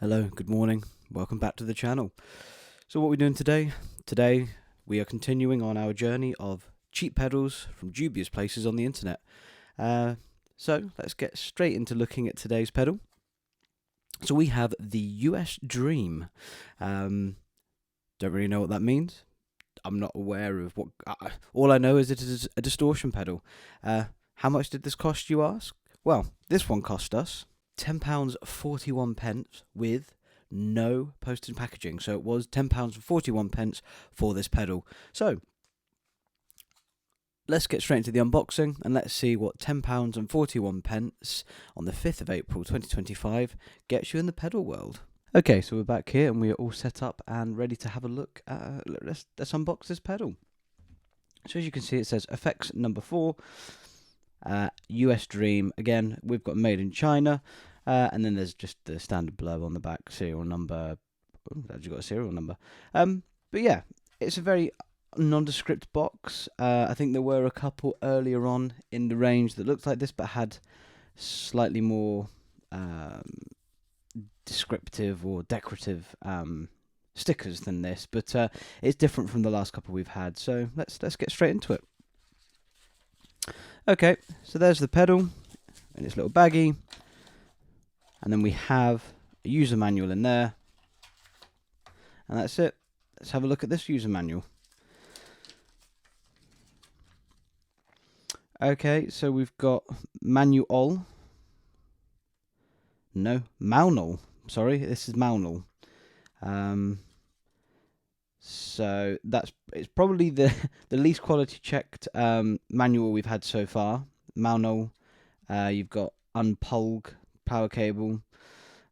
Hello, good morning, welcome back to the channel. So what are we doing today? Today we are continuing on our journey of cheap pedals from dubious places on the internet. So let's get straight into looking at today's pedal. So we have the US Dream. Don't really know what that means. I'm not aware of what... all I know is it is a distortion pedal. How much did this cost, you ask? Well, this one cost us £10.41 with no postage and packaging. So it was £10.41 for this pedal. So let's get straight into the unboxing and let's see what £10.41 on the 5th of April 2025 gets you in the pedal world. Okay, so we're back here and we are all set up and ready to have a look at, let's unbox this pedal. So as you can see, it says effects number 4. US Dream. Again, we've got made in China, and then there's just the standard blurb on the back, serial number. You've got a serial number. But yeah, it's a very nondescript box. I think there were a couple earlier on in the range that looked like this, but had slightly more descriptive or decorative stickers than this. But it's different from the last couple we've had. So let's get straight into it. Okay, so there's the pedal in its little baggie, and then we have a user manual in there, and that's it. Let's have a look at this user manual. Okay, so we've got manual. Sorry, this is manual. So it's probably the least quality checked manual we've had so far. Manual. You've got unplug power cable.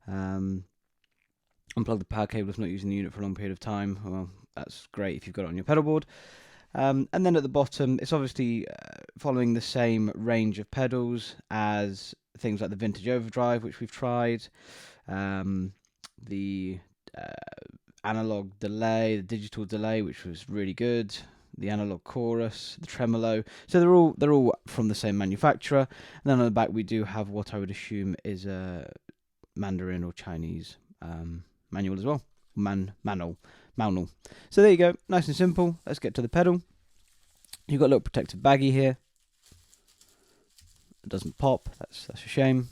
Unplug the power cable if not using the unit for a long period of time. Well, that's great if you've got it on your pedal board. And then at the bottom, it's obviously following the same range of pedals as things like the Vintage Overdrive, which we've tried. The analog delay, the digital delay, which was really good, the analog chorus, the tremolo. So they're all from the same manufacturer. And then on the back we do have what I would assume is a Mandarin or Chinese manual as well. Manual. So there you go, nice and simple. Let's get to the pedal. You've got a little protective baggie here. It doesn't pop. That's a shame.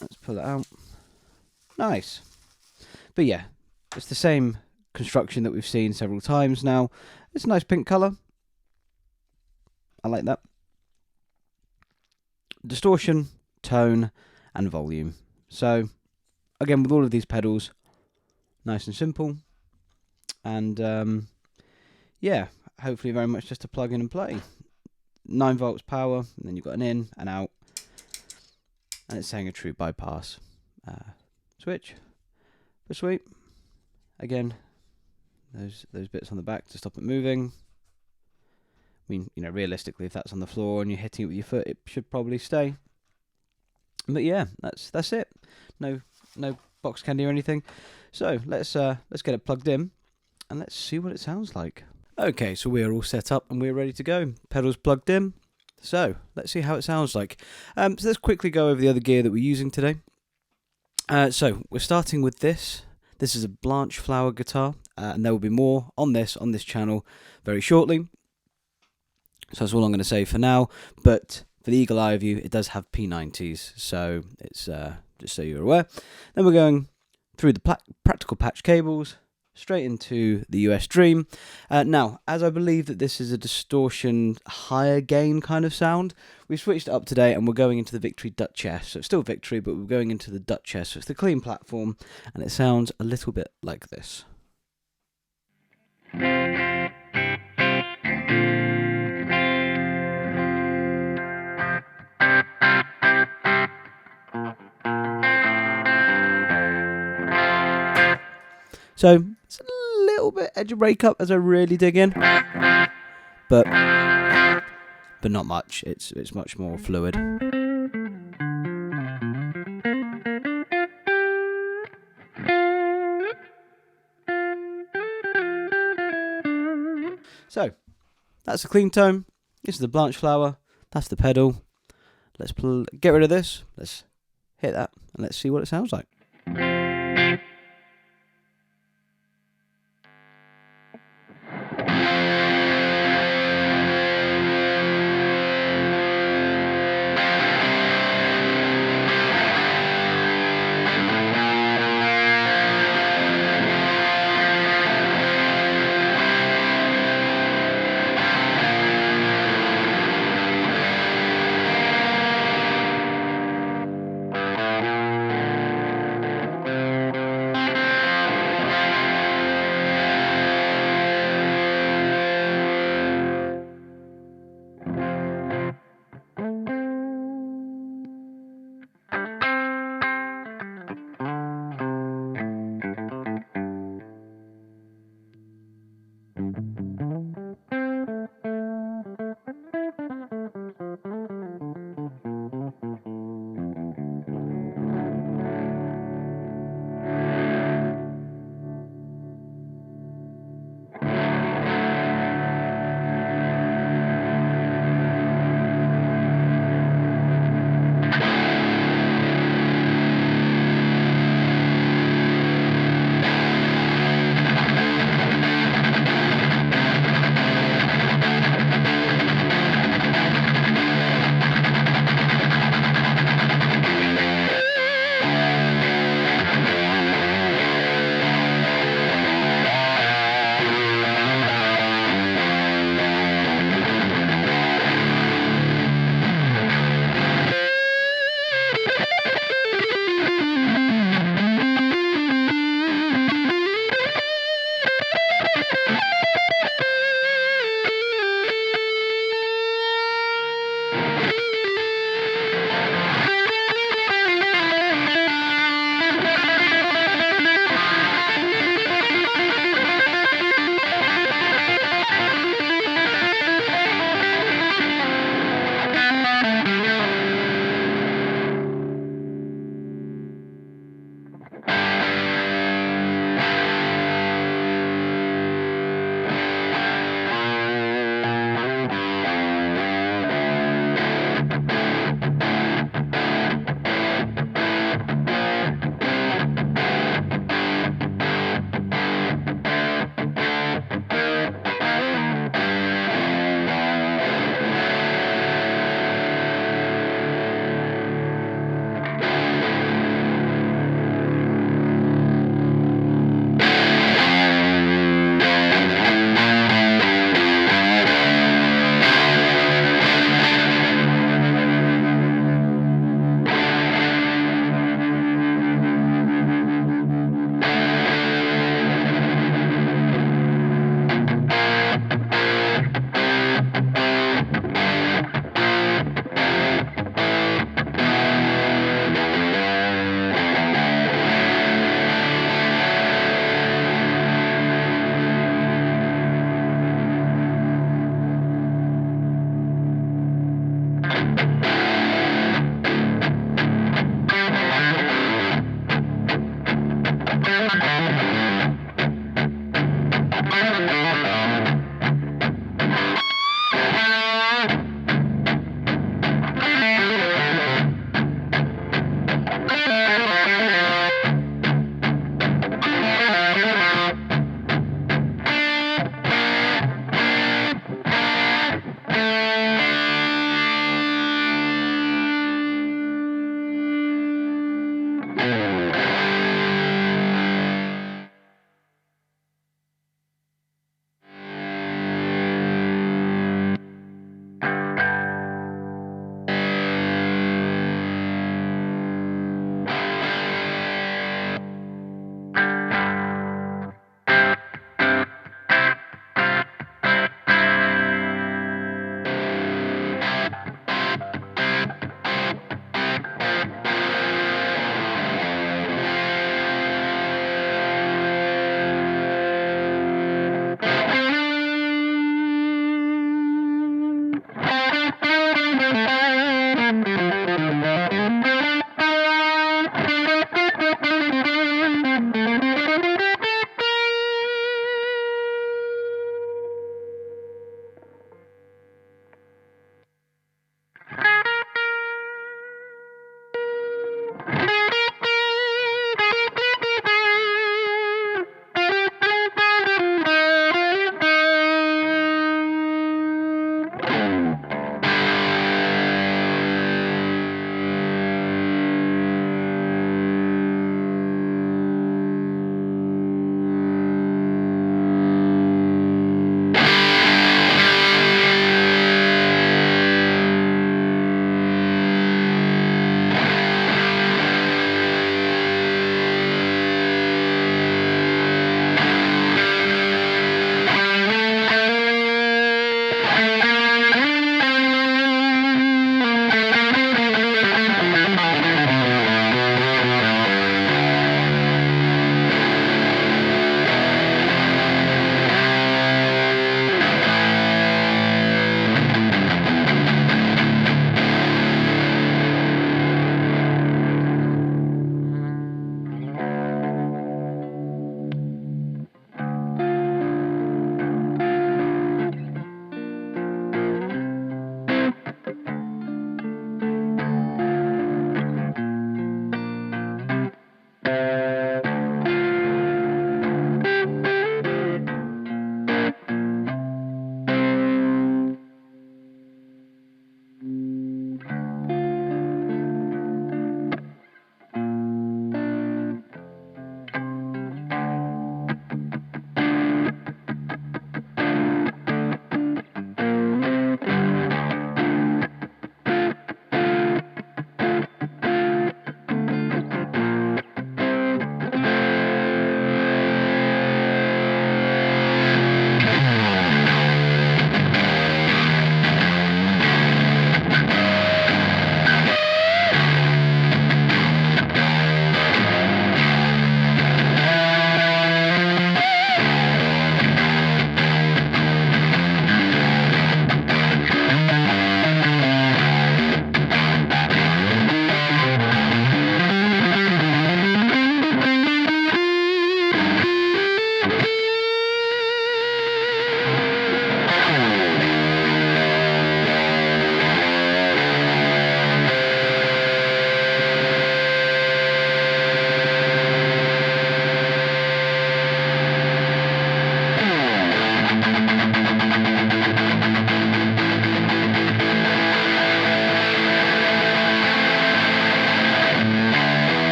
Let's pull it out. Nice. But yeah, it's the same construction that we've seen several times now. It's a nice pink colour. I like that. Distortion, tone, and volume. So, again, with all of these pedals, nice and simple. And, yeah, hopefully very much just a plug in and play. 9 volts power, and then you've got an in and out. And it's saying a true bypass. Switch. But sweet. Again, those bits on the back to stop it moving. I mean, realistically, if that's on the floor and you're hitting it with your foot, it should probably stay. But yeah, that's it. No box candy or anything. So let's get it plugged in and let's see what it sounds like. Okay, so we are all set up and we're ready to go. Pedals plugged in. So let's see how it sounds like. So let's quickly go over the other gear that we're using today. So we're starting with this. This is a Blanche Flower guitar, and there will be more on this channel very shortly. So that's all I'm going to say for now. But for the eagle eye view, it does have P90s, so it's just so you're aware. Then we're going through the practical patch cables, straight into the US Dream. Now, as I believe that this is a distortion higher gain kind of sound, we've switched it up today and we're going into the Victory Duchess. So it's still Victory, but we're going into the Duchess. So it's the clean platform and it sounds a little bit like this. So it's a little bit edge of breakup as I really dig in, but not much. It's much more fluid. So that's a clean tone. This is the Blanche Flower. That's the pedal. Let's get rid of this. Let's hit that and let's see what it sounds like.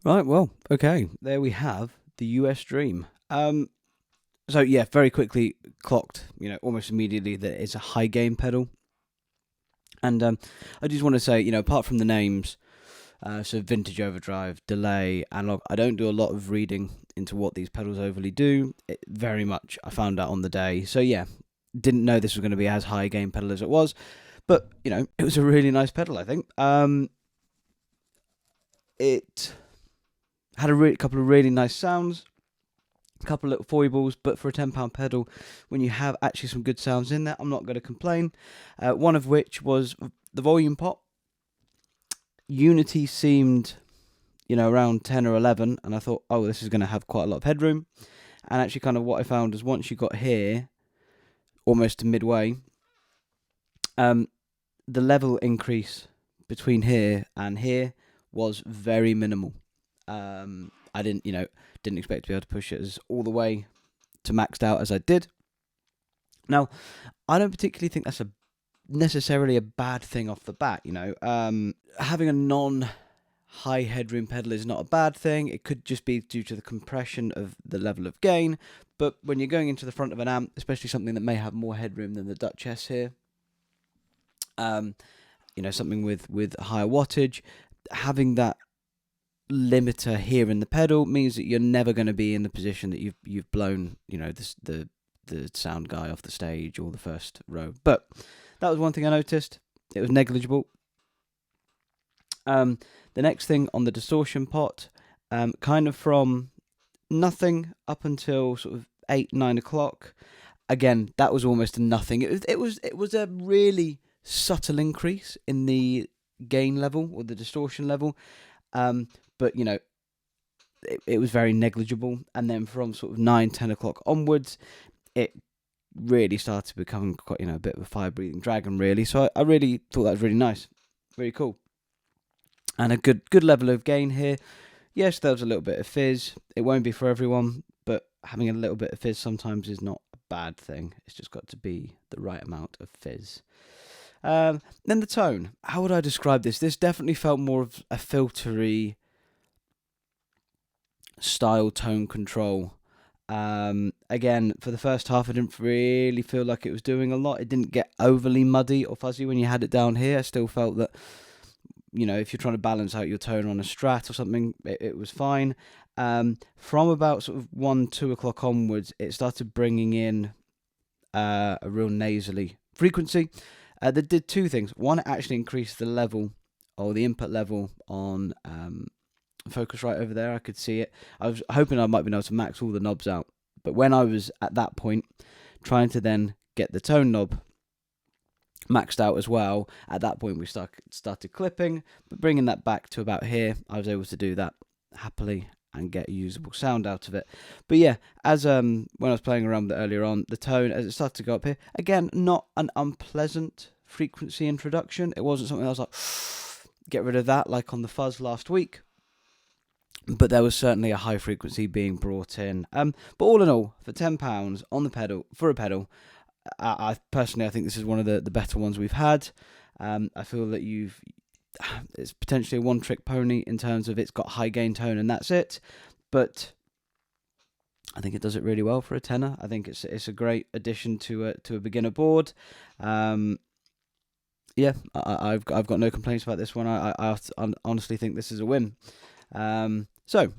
Right, well, okay, there we have the US Dream. So yeah, very quickly clocked, almost immediately that it's a high gain pedal. And I just want to say, apart from the names, so vintage overdrive, delay, analog, I don't do a lot of reading into what these pedals overly do. Very much, I found out on the day. So yeah, didn't know this was going to be as high a gain pedal as it was, but it was a really nice pedal, I think. It had a couple of really nice sounds, a couple of little foibles, but for a £10 pedal, when you have actually some good sounds in there, I'm not going to complain. One of which was the volume pot. Unity seemed, around 10 or 11, and I thought, oh, this is going to have quite a lot of headroom. And actually, kind of what I found is once you got here, almost to midway, the level increase between here and here was very minimal. I didn't expect to be able to push it as all the way to maxed out as I did. Now, I don't particularly think that's necessarily a bad thing off the bat. Having a non-high headroom pedal is not a bad thing. It could just be due to the compression of the level of gain. But when you're going into the front of an amp, especially something that may have more headroom than the Duchess here, something with higher wattage, having that limiter here in the pedal means that you're never going to be in the position that you've blown the sound guy off the stage or the first row. But that was one thing I noticed. It was negligible. The next thing on the distortion pot, kind of from nothing up until sort of 8-9 o'clock. Again, that was almost a nothing. It was a really subtle increase in the gain level or the distortion level. But it was very negligible, and then from sort of 9-10 o'clock onwards, it really started to become quite a bit of a fire-breathing dragon, really. So I really thought that was really nice, really cool, and a good level of gain here. Yes, there was a little bit of fizz. It won't be for everyone, but having a little bit of fizz sometimes is not a bad thing. It's just got to be the right amount of fizz. Then the tone. How would I describe this? This definitely felt more of a filtery style tone control. Again, for the first half, I didn't really feel like it was doing a lot. It didn't get overly muddy or fuzzy when you had it down here. I still felt that, if you're trying to balance out your tone on a Strat or something, it was fine. From about sort of 1-2 o'clock onwards, it started bringing in a real nasally frequency. That did two things. One, it actually increased the level or the input level on Focusrite over there. I could see it. I was hoping I might be able to max all the knobs out, but when I was at that point trying to then get the tone knob maxed out as well, at that point we started clipping, but bringing that back to about here, I was able to do that happily and get a usable sound out of it. But yeah, as when I was playing around with it earlier on, the tone as it started to go up here, again, not an unpleasant frequency introduction. It wasn't something I was like, get rid of that like on the fuzz last week. But there was certainly a high frequency being brought in. But all in all, for £10 on the pedal, for a pedal, I personally think this is one of the better ones we've had. I feel that it's potentially a one-trick pony in terms of it's got high gain tone and that's it. But I think it does it really well for a tenner. I think it's a great addition to a beginner board. Yeah, I've got no complaints about this one. I honestly think this is a win. So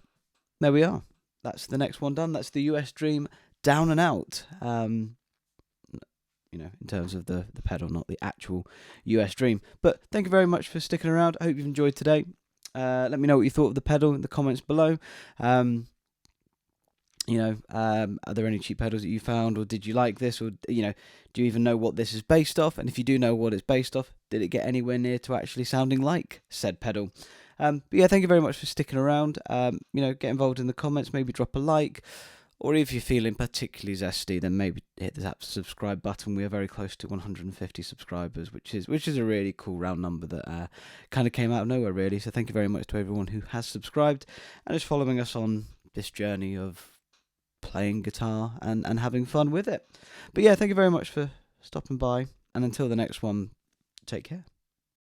there we are. That's the next one done. That's the US Dream down and out. In terms of the pedal, not the actual US Dream. But thank you very much for sticking around. I hope you've enjoyed today. Let me know what you thought of the pedal in the comments below. Are there any cheap pedals that you found, or did you like this, or do you even know what this is based off? And if you do know what it's based off, did it get anywhere near to actually sounding like said pedal? But yeah, thank you very much for sticking around. Get involved in the comments, maybe drop a like, or if you're feeling particularly zesty, then maybe hit that subscribe button. We are very close to 150 subscribers, which is a really cool round number that kind of came out of nowhere, really. So thank you very much to everyone who has subscribed and is following us on this journey of playing guitar and having fun with it. But yeah, thank you very much for stopping by, and until the next one, take care.